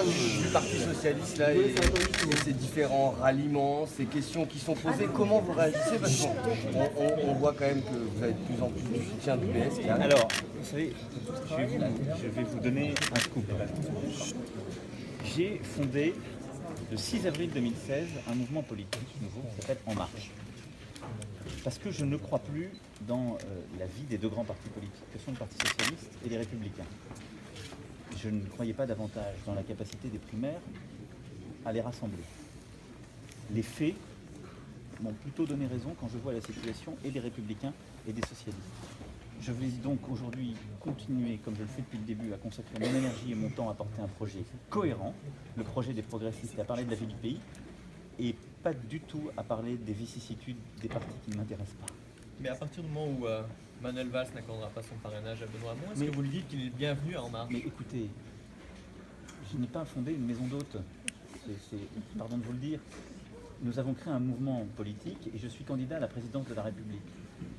sein du Parti Socialiste là, et ces différents ralliements, ces questions qui sont posées, comment vous réagissez? Parce qu'on voit quand même que vous avez de plus en plus de soutien du PS qui arrive. Alors, vous savez, je vais vous donner un scoop. J'ai fondé le 6 avril 2016 un mouvement politique nouveau qui s'appelle En Marche. Parce que je ne crois plus dans la vie des deux grands partis politiques que sont le Parti Socialiste et les Républicains. Je ne croyais pas davantage dans la capacité des primaires à les rassembler. Les faits m'ont plutôt donné raison quand je vois la situation et des Républicains et des Socialistes. Je vais donc aujourd'hui continuer, comme je le fais depuis le début, à consacrer mon énergie et mon temps à porter un projet cohérent, le projet des progressistes, et à parler de la vie du pays, et pas du tout à parler des vicissitudes des partis qui ne m'intéressent pas. Mais à partir du moment où Manuel Valls n'accordera pas son parrainage à Benoît Hamon, est-ce que vous lui dites qu'il est bienvenu à En Marche? Mais écoutez, je n'ai pas fondé une maison d'hôtes. Pardon de vous le dire. Nous avons créé un mouvement politique et je suis candidat à la présidence de la République.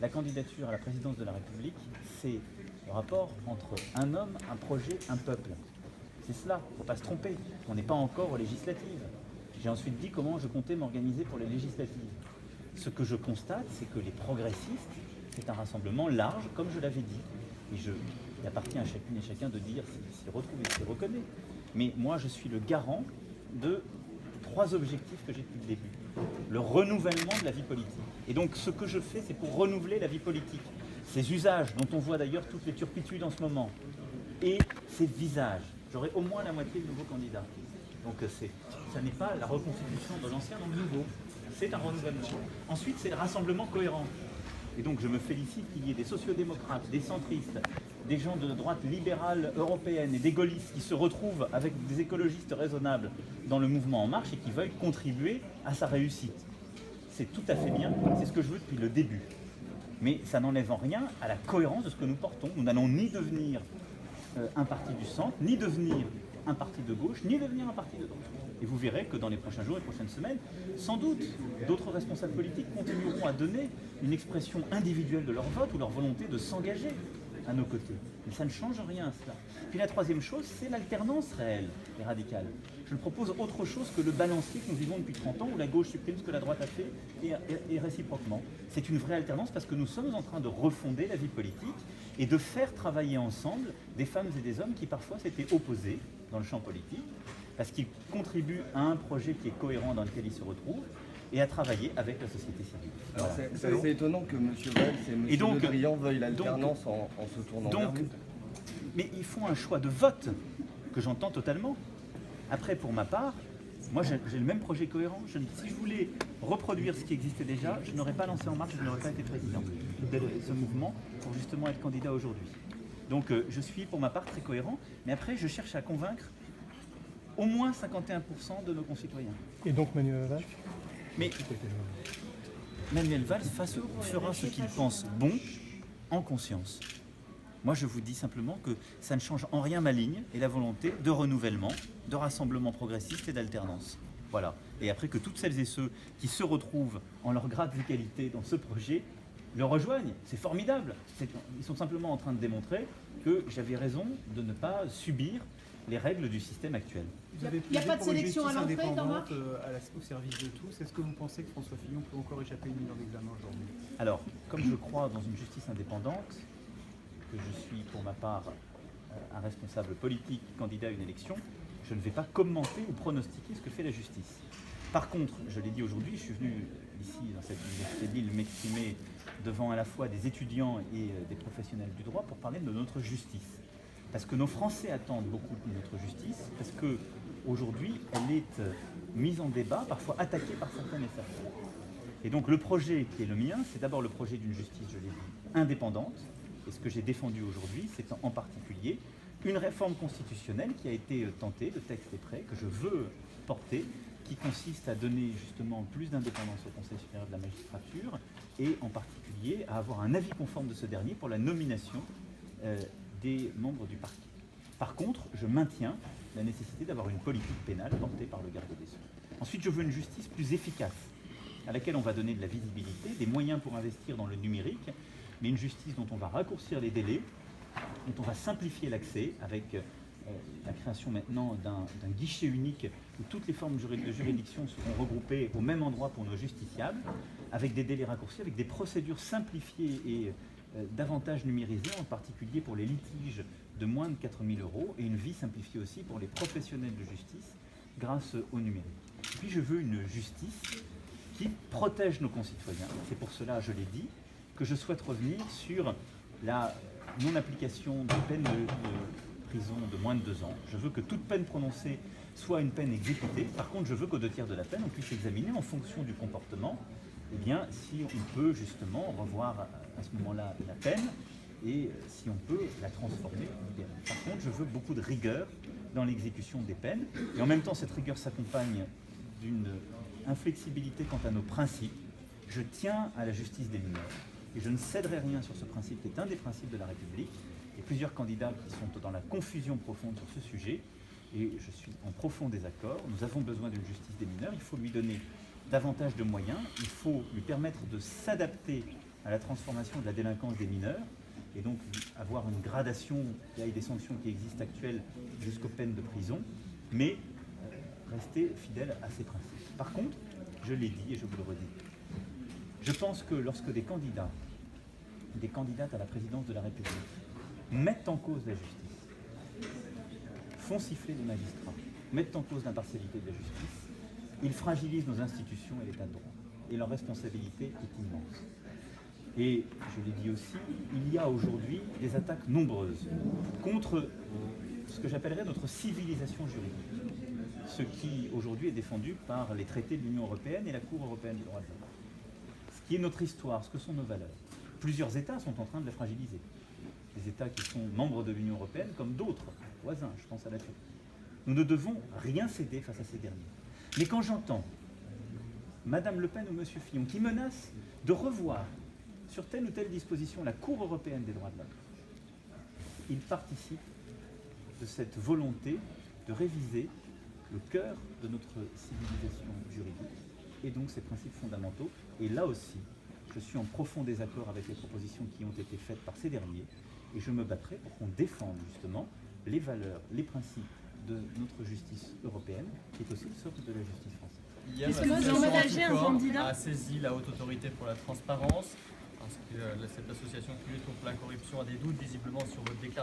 La candidature à la présidence de la République, c'est le rapport entre un homme, un projet, un peuple. C'est cela, il ne faut pas se tromper. On n'est pas encore aux législatives. J'ai ensuite dit comment je comptais m'organiser pour les législatives. Ce que je constate, c'est que les progressistes, c'est un rassemblement large, comme je l'avais dit. Et il appartient à chacune et chacun de dire s'il retrouve et s'il reconnaît. Mais moi, je suis le garant de 3 objectifs que j'ai depuis le début. Le renouvellement de la vie politique. Et donc, ce que je fais, c'est pour renouveler la vie politique. Ces usages, dont on voit d'ailleurs toutes les turpitudes en ce moment, et ces visages. J'aurai au moins la moitié de nouveaux candidats. Donc, ça n'est pas la reconstitution de l'ancien dans le nouveau. C'est un renouvellement. Ensuite, c'est le rassemblement cohérent. Et donc, je me félicite qu'il y ait des sociodémocrates, des centristes, des gens de droite libérale européenne et des gaullistes qui se retrouvent avec des écologistes raisonnables dans le mouvement En Marche et qui veuillent contribuer à sa réussite. C'est tout à fait bien, c'est ce que je veux depuis le début. Mais ça n'enlève en rien à la cohérence de ce que nous portons. Nous n'allons ni devenir un parti du centre, ni devenir un parti de gauche, ni devenir un parti de droite. Et vous verrez que dans les prochains jours et prochaines semaines, sans doute, d'autres responsables politiques continueront à donner une expression individuelle de leur vote ou leur volonté de s'engager à nos côtés. Mais ça ne change rien à cela. Puis la troisième chose, c'est l'alternance réelle et radicale. Je propose autre chose que le balancier que nous vivons depuis 30 ans, où la gauche supprime ce que la droite a fait et réciproquement. C'est une vraie alternance parce que nous sommes en train de refonder la vie politique et de faire travailler ensemble des femmes et des hommes qui parfois s'étaient opposés dans le champ politique, parce qu'ils contribuent à un projet qui est cohérent dans lequel ils se retrouvent, et à travailler avec la société civile. Alors c'est étonnant que M. Valls et M. Le Drian veuillent l'alternance en se tournant vers vous. Mais ils font un choix de vote que j'entends totalement. Après, pour ma part, moi j'ai le même projet cohérent. Si je voulais reproduire ce qui existait déjà, je n'aurais pas lancé En Marche, je n'aurais pas été président de ce mouvement pour justement être candidat aujourd'hui. Donc je suis pour ma part très cohérent, mais après je cherche à convaincre au moins 51% de nos concitoyens. Et donc Manuel Valls ? Mais Manuel Valls fera ce qu'il pense bon en conscience. Moi, je vous dis simplement que ça ne change en rien ma ligne et la volonté de renouvellement, de rassemblement progressiste et d'alternance. Voilà. Et après que toutes celles et ceux qui se retrouvent en leur grade et qualité dans ce projet le rejoignent, c'est formidable. Ils sont simplement en train de démontrer que j'avais raison de ne pas subir les règles du système actuel. Il n'y a pas de sélection à l'entrée, Thomas au service de tous. Est-ce que vous pensez que François Fillon peut encore échapper à une mise en examen aujourd'hui? Alors, comme je crois dans une justice indépendante, que je suis pour ma part un responsable politique candidat à une élection, je ne vais pas commenter ou pronostiquer ce que fait la justice. Par contre, je l'ai dit aujourd'hui, je suis venu ici dans cette université de Lille m'exprimer devant à la fois des étudiants et des professionnels du droit pour parler de notre justice. Parce que nos Français attendent beaucoup de notre justice, parce qu'aujourd'hui, elle est mise en débat, parfois attaquée par certains et certains. Et donc le projet qui est le mien, c'est d'abord le projet d'une justice, je l'ai dit, indépendante. Et ce que j'ai défendu aujourd'hui, c'est en particulier une réforme constitutionnelle qui a été tentée, le texte est prêt, que je veux porter, qui consiste à donner justement plus d'indépendance au Conseil supérieur de la magistrature et en particulier à avoir un avis conforme de ce dernier pour la nomination des membres du parquet. Par contre, je maintiens la nécessité d'avoir une politique pénale portée par le garde des Sceaux. Ensuite, je veux une justice plus efficace, à laquelle on va donner de la visibilité, des moyens pour investir dans le numérique, mais une justice dont on va raccourcir les délais, dont on va simplifier l'accès avec la création maintenant d'un guichet unique où toutes les formes de juridiction seront regroupées au même endroit pour nos justiciables, avec des délais raccourcis, avec des procédures simplifiées et davantage numérisées, en particulier pour les litiges de moins de 4 000 € et une vie simplifiée aussi pour les professionnels de justice grâce au numérique. Puis je veux une justice qui protège nos concitoyens. C'est pour cela, je l'ai dit, que je souhaite revenir sur la non-application de peine de prison de moins de 2 ans. Je veux que toute peine prononcée soit une peine exécutée. Par contre, je veux qu'au 2/3 de la peine, on puisse examiner en fonction du comportement, eh bien, si on peut justement revoir à ce moment-là la peine et si on peut la transformer. Par contre, je veux beaucoup de rigueur dans l'exécution des peines. Et en même temps, cette rigueur s'accompagne d'une inflexibilité quant à nos principes. Je tiens à la justice des mineurs et je ne céderai rien sur ce principe qui est un des principes de la République. Il y a plusieurs candidats qui sont dans la confusion profonde sur ce sujet et je suis en profond désaccord. Nous avons besoin d'une justice des mineurs, il faut lui donner davantage de moyens, il faut lui permettre de s'adapter à la transformation de la délinquance des mineurs et donc avoir une gradation qui aille des sanctions qui existent actuelles jusqu'aux peines de prison, mais rester fidèle à ces principes. Par contre, je l'ai dit et je vous le redis, je pense que lorsque des candidats, des candidates à la présidence de la République mettent en cause la justice, font siffler les magistrats, mettent en cause l'impartialité de la justice, ils fragilisent nos institutions et l'état de droit. Et leur responsabilité est immense. Et je l'ai dit aussi, il y a aujourd'hui des attaques nombreuses contre ce que j'appellerais notre civilisation juridique. Ce qui aujourd'hui est défendu par les traités de l'Union européenne et la Cour européenne des droits de l'homme. Ce qui est notre histoire, ce que sont nos valeurs. Plusieurs États sont en train de la fragiliser. Des États qui sont membres de l'Union européenne comme d'autres voisins, je pense à la Turquie. Nous ne devons rien céder face à ces derniers. Mais quand j'entends Madame Le Pen ou Monsieur Fillon qui menacent de revoir sur telle ou telle disposition la Cour européenne des droits de l'homme, ils participent de cette volonté de réviser le cœur de notre civilisation juridique et donc ses principes fondamentaux. Et là aussi, je suis en profond désaccord avec les propositions qui ont été faites par ces derniers et je me battrai pour qu'on défende justement les valeurs, les principes de notre justice européenne, qui est aussi le socle de la justice française. Hier, Est-ce que vous envisagez un candidat a saisi la Haute Autorité pour la Transparence, parce que cette association qui lutte contre la corruption a des doutes visiblement sur votre déclaration.